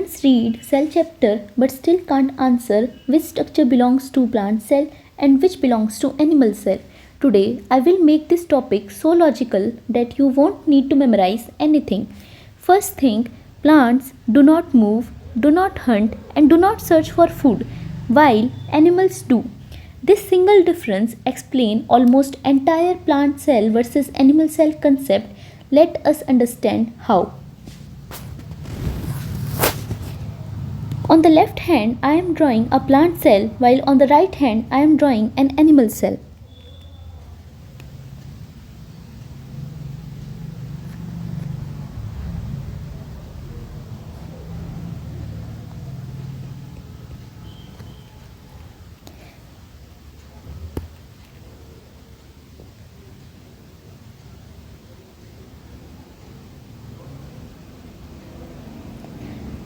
Students read cell chapter but still can't answer which structure belongs to plant cell and which belongs to animal cell. Today I will make this topic so logical that you won't need to memorize anything. First thing, plants do not move, do not hunt and do not search for food while animals do. This single difference explains almost entire plant cell versus animal cell concept. Let us understand how. On the left hand, I am drawing a plant cell while on the right hand, I am drawing an animal cell.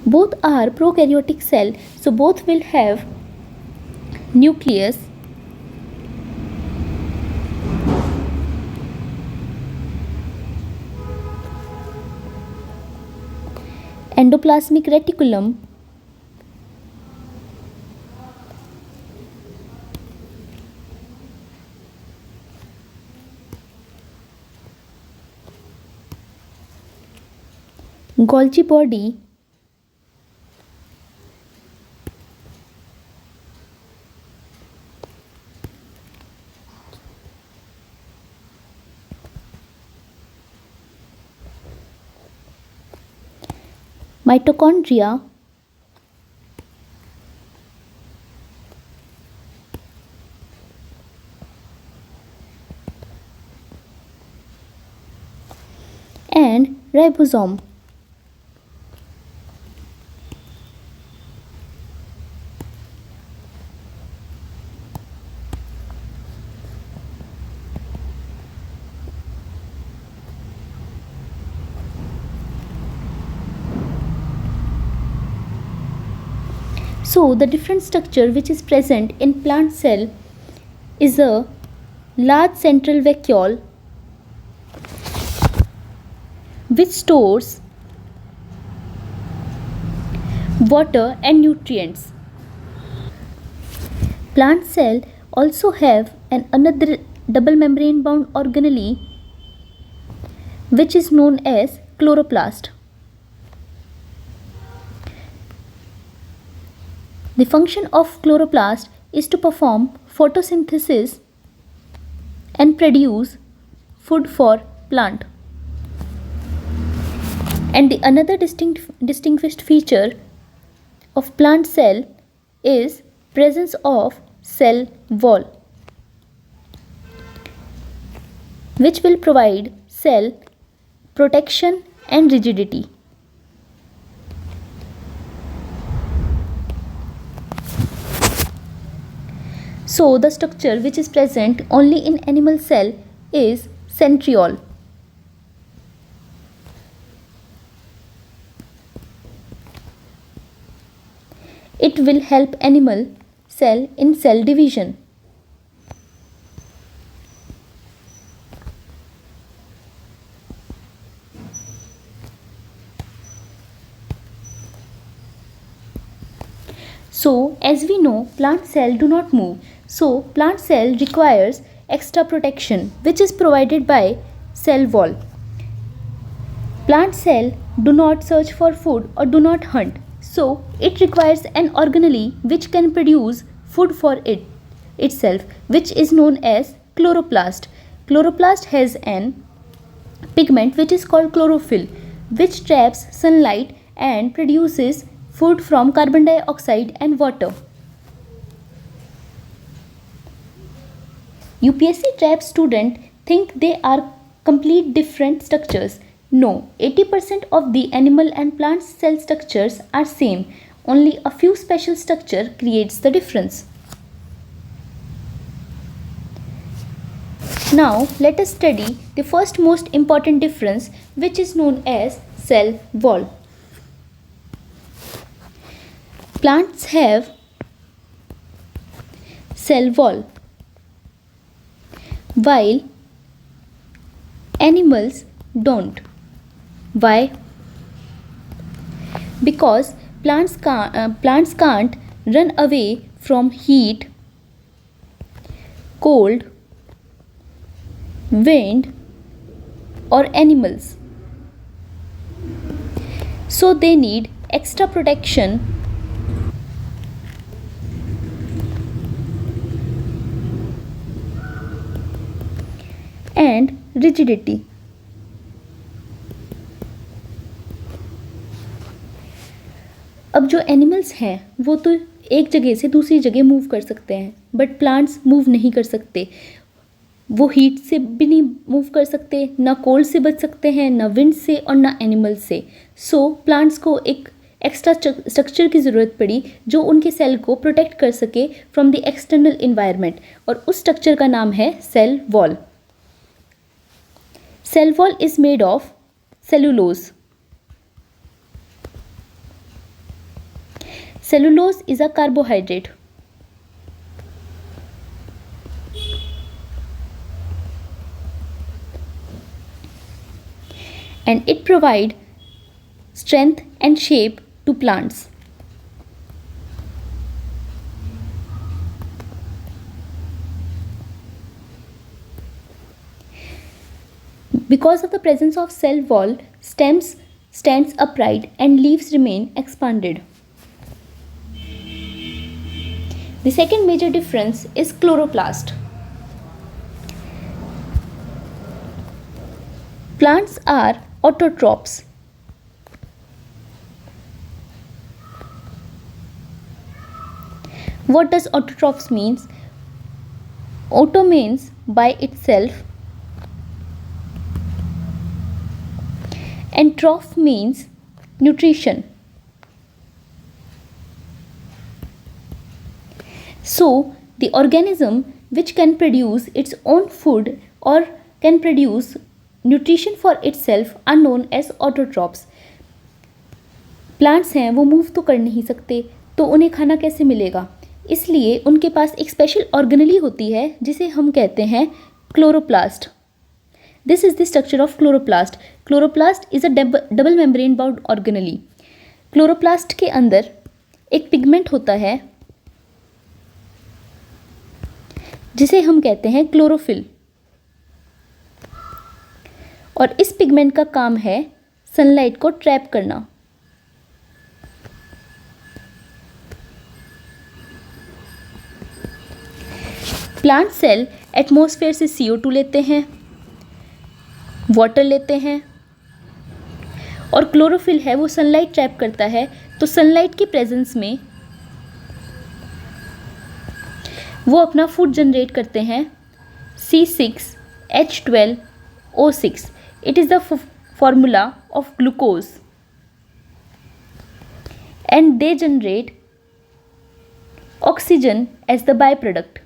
Both are prokaryotic cell, so both will have nucleus, endoplasmic reticulum, Golgi body, mitochondria, and ribosome. So the different structure which is present in plant cell is a large central vacuole which stores water and nutrients. Plant cell also have another double membrane bound organelle which is known as chloroplast. The function of chloroplast is to perform photosynthesis and produce food for plant. And the another distinguished feature of plant cell is presence of cell wall, which will provide cell protection and rigidity. So the structure which is present only in animal cell is centriole. It will help animal cell in cell division. So as we know, plant cell do not move. So plant cell requires extra protection which is provided by cell wall. Plant cell do not search for food or do not hunt. So it requires an organelle which can produce food for itself, which is known as chloroplast. Chloroplast has an pigment which is called chlorophyll, which traps sunlight and produces food from carbon dioxide and water. UPSC trap students think they are complete different structures. No, 80% of the animal and plant cell structures are same. Only a few special structure creates the difference. Now let us study the first most important difference, which is known as cell wall. Plants have cell wall while animals don't. Why? Because plants can't run away from heat, cold, wind, or animals. So they need extra protection and rigidity. अब जो animals हैं वो तो एक जगह से दूसरी जगह मूव कर सकते हैं, बट प्लांट्स मूव नहीं कर सकते. वो हीट से भी नहीं मूव कर सकते, ना कोल्ड से बच सकते हैं, ना विंड से और ना एनिमल से. सो प्लांट्स को एक एक्स्ट्रा स्ट्रक्चर की ज़रूरत पड़ी जो उनके सेल को प्रोटेक्ट कर सके फ्रॉम द एक्सटर्नल इन्वायरमेंट, और उस स्ट्रक्चर का नाम है cell wall. Cell wall is made of cellulose. Cellulose is a carbohydrate. And it provides strength and shape to plants. Because of the presence of cell wall, stems stands upright and leaves remain expanded. The second major difference is chloroplast. Plants are autotrophs. What does autotrophs means? Auto means by itself, and troph means nutrition. So, the organism which can produce its own food or can produce nutrition for itself are known as autotrophs. Plants हैं वो move तो कर नहीं सकते, तो उन्हें खाना कैसे मिलेगा? इसलिए उनके पास एक स्पेशल ऑर्गेनेली होती है जिसे हम कहते हैं chloroplast. This is the structure of chloroplast. Chloroplast is a double membrane bound organelle. Chloroplast के अंदर एक पिगमेंट होता है जिसे हम कहते हैं क्लोरोफिल, और इस पिगमेंट का काम है सनलाइट को ट्रैप करना. प्लांट सेल एटमॉस्फेयर से CO2 लेते हैं, वाटर लेते हैं, और क्लोरोफिल है वो सनलाइट ट्रैप करता है. तो सनलाइट की प्रेजेंस में वो अपना फूड जनरेट करते हैं C6H12O6. It is the formula of glucose, and they generate oxygen as the by product.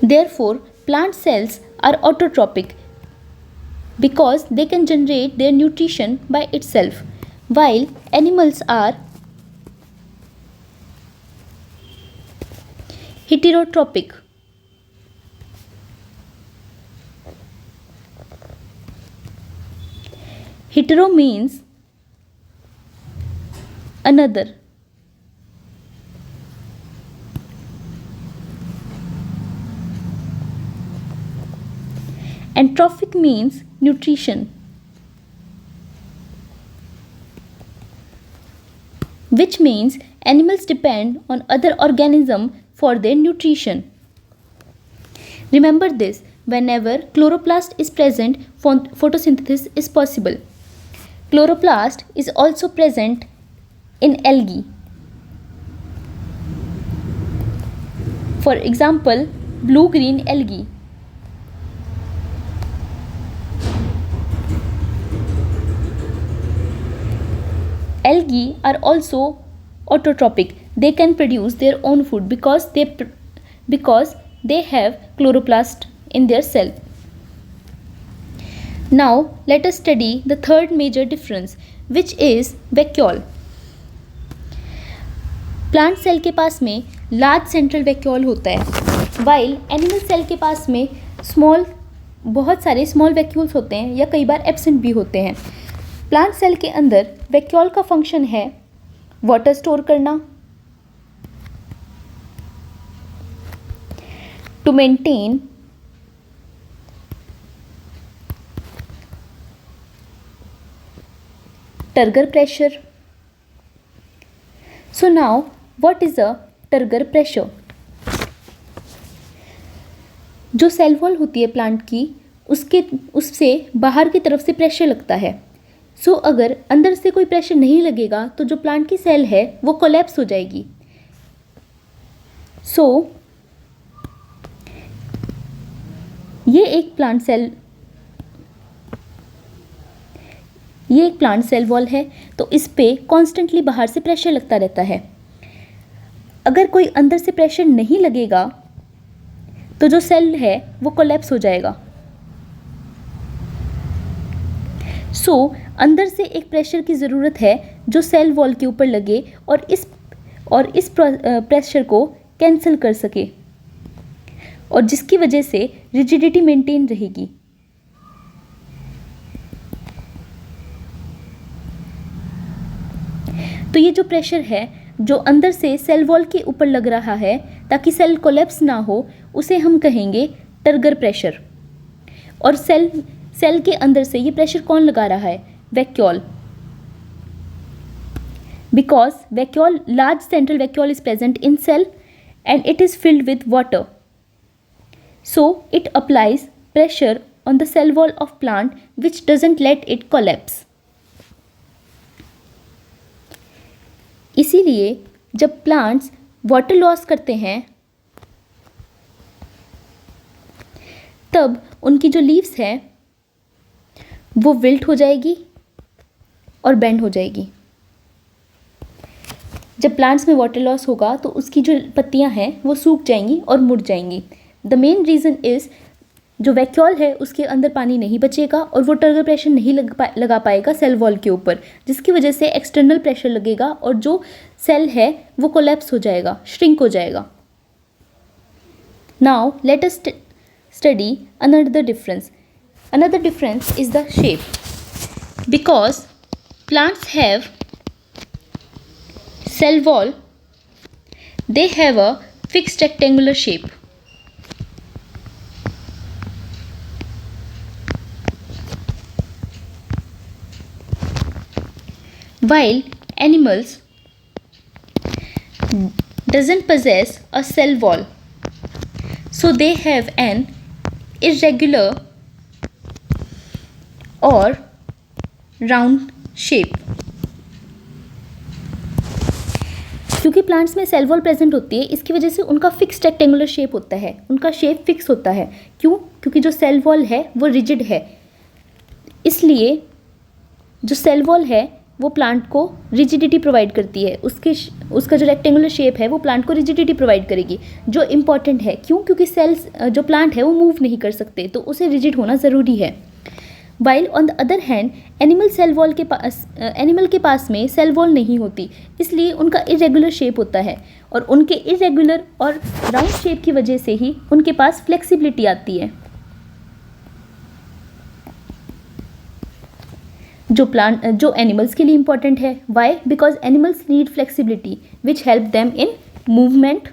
Therefore, plant cells are autotrophic because they can generate their nutrition by itself, while animals are heterotrophic. Hetero means another. And trophic means nutrition, which means animals depend on other organisms for their nutrition. Remember this, whenever chloroplast is present, photosynthesis is possible. Chloroplast is also present in algae. For example, blue-green algae. Algae are also autotrophic. They can produce their own food because they have chloroplast in their cell. Now let us study the third major difference, which is vacuole. Plant cell के पास में large central vacuole होता है. While animal cell के पास में बहुत सारे स्मॉल वैक्यूल्स होते हैं या कई बार एब्सेंट भी होते हैं। प्लांट सेल के अंदर वैक्यूल का फंक्शन है वाटर स्टोर करना, to maintain turgor pressure. So now what is a turgor pressure? जो सेल वॉल होती है प्लांट की, उससे बाहर की तरफ से प्रेशर लगता है। सो अगर अंदर से कोई प्रेशर नहीं लगेगा तो जो प्लांट की सेल है वो कोलैप्स हो जाएगी। सो ये एक प्लांट सेल वॉल है, तो इस पे कॉन्स्टेंटली बाहर से प्रेशर लगता रहता है। अगर कोई अंदर से प्रेशर नहीं लगेगा तो जो सेल है वो कोलैप्स हो जाएगा। सो अंदर से एक प्रेशर की ज़रूरत है जो सेल वॉल के ऊपर लगे और इस प्रेशर को कैंसिल कर सके, और जिसकी वजह से रिजिडिटी मेंटेन रहेगी। तो ये जो प्रेशर है जो अंदर से सेल वॉल के ऊपर लग रहा है ताकि सेल कोलैप्स ना हो, उसे हम कहेंगे टर्गर प्रेशर। और सेल के अंदर से ये प्रेशर कौन लगा रहा है? Vacuole. Because large central vacuole is present in cell and it is filled with water, so it applies pressure on the cell wall of plant which doesn't let it collapse. इसीलिए जब plants water loss करते हैं तब उनकी जो leaves है वो wilt हो जाएगी और बेंड हो जाएगी। जब प्लांट्स में वाटर लॉस होगा तो उसकी जो पत्तियां हैं वो सूख जाएंगी और मुड़ जाएंगी। द मेन रीज़न इज़ जो वैक्यूल है उसके अंदर पानी नहीं बचेगा और वो टर्गर प्रेशर नहीं लगा पाएगा सेल वॉल के ऊपर, जिसकी वजह से एक्सटर्नल प्रेशर लगेगा और जो सेल है वो कोलैप्स हो जाएगा, श्रिंक हो जाएगा। Now let us study another difference. Another difference is the shape. Because plants have cell wall, they have a fixed rectangular shape. While animals doesn't possess a cell wall, so they have an irregular or round shape. क्योंकि plants में cell wall present होती है, इसकी वजह से उनका fixed rectangular shape होता है, उनका शेप फिक्स होता है। क्यों? क्योंकि जो सेल वॉल है वो रिजिड है, इसलिए जो सेल वॉल है वो प्लांट को रिजिडिटी प्रोवाइड करती है। उसका जो रेक्टेंगुलर शेप है वो प्लांट को रिजिडिटी प्रोवाइड करेगी, जो इम्पॉर्टेंट है। क्यों? क्योंकि सेल्स जो प्लांट है वो मूव नहीं कर सकते, तो उसे रिजिड होना ज़रूरी है। While on the other hand animal के पास में सेल वॉल नहीं होती, इसलिए उनका इरेगुलर शेप होता है, और उनके इरेगुलर और राउंड शेप की वजह से ही उनके पास फ्लेक्सिबिलिटी आती है, जो एनिमल्स के लिए इम्पॉर्टेंट है। Why? Because animals need flexibility which help them in movement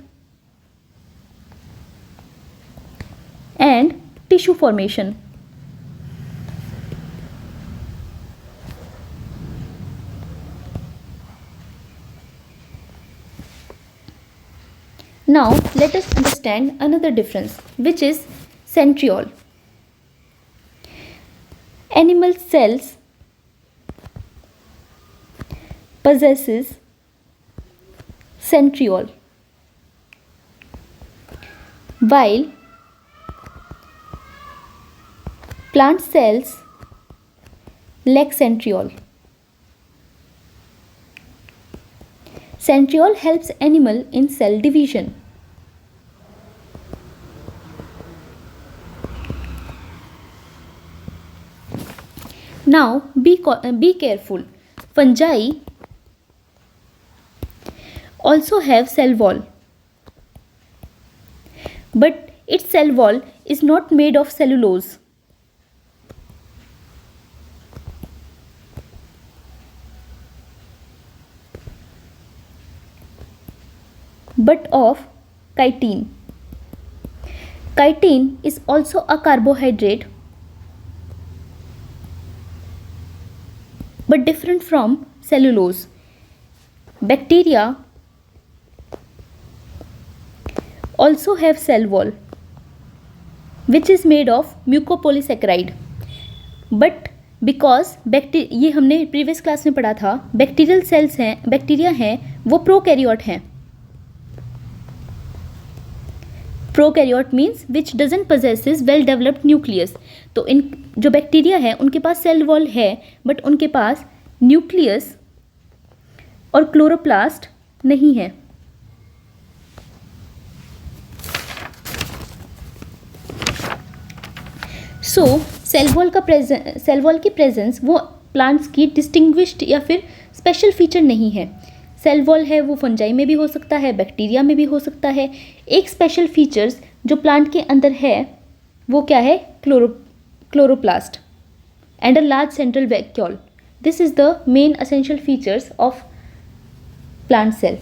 and tissue formation. Now let us understand another difference, which is centriole. Animal cells possesses centriole, while plant cells lack centriole. Centriole helps animal in cell division. Now be careful. Fungi also have cell wall. but its cell wall is not made of cellulose. But of chitin. Chitin is also a carbohydrate but different from cellulose. Bacteria also have cell wall which is made of mucopolysaccharide. But because ये हमने previous class में पढ़ा था, bacterial cells हैं, bacteria हैं, वो prokaryote हैं. Prokaryote means which doesn't possesses well developed nucleus. तो इन जो बैक्टीरिया है उनके पास सेल वॉल है बट उनके पास न्यूक्लियस और क्लोरोप्लास्ट नहीं है. सो सेल वॉल की प्रेजेंस वो प्लांट्स की डिस्टिंग्विश्ड या फिर स्पेशल फीचर नहीं है. सेल वॉल है वो फंजाई में भी हो सकता है, बैक्टीरिया में भी हो सकता है. एक स्पेशल फीचर्स जो प्लांट के अंदर है वो क्या है? Chloroplast and a large central vacuole. This is the main essential features of plant cell.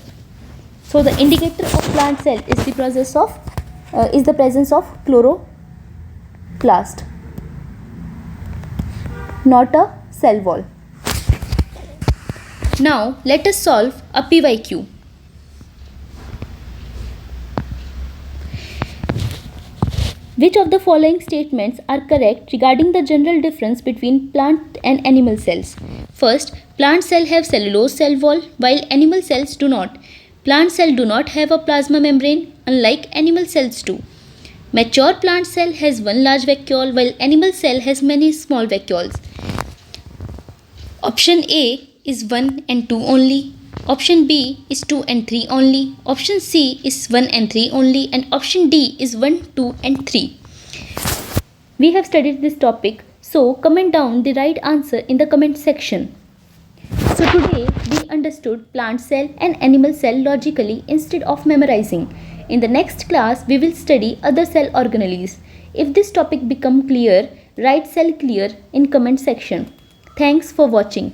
So the indicator of plant cell is the presence of chloroplast, not a cell wall. Now let us solve a PYQ. Which of the following statements are correct regarding the general difference between plant and animal cells? First, plant cell have cellulose cell wall while animal cells do not. Plant cell do not have a plasma membrane unlike animal cells do. Mature plant cell has one large vacuole while animal cell has many small vacuoles. Option A is 1 and 2 only. Option B is 2 and 3 only. Option C is 1 and 3 only. And option D is 1, 2 and 3. We have studied this topic, so comment down the right answer in the comment section. So today we understood plant cell and animal cell logically instead of memorizing. In the next class we will study other cell organelles. If this topic become clear, write cell clear in comment section. Thanks for watching.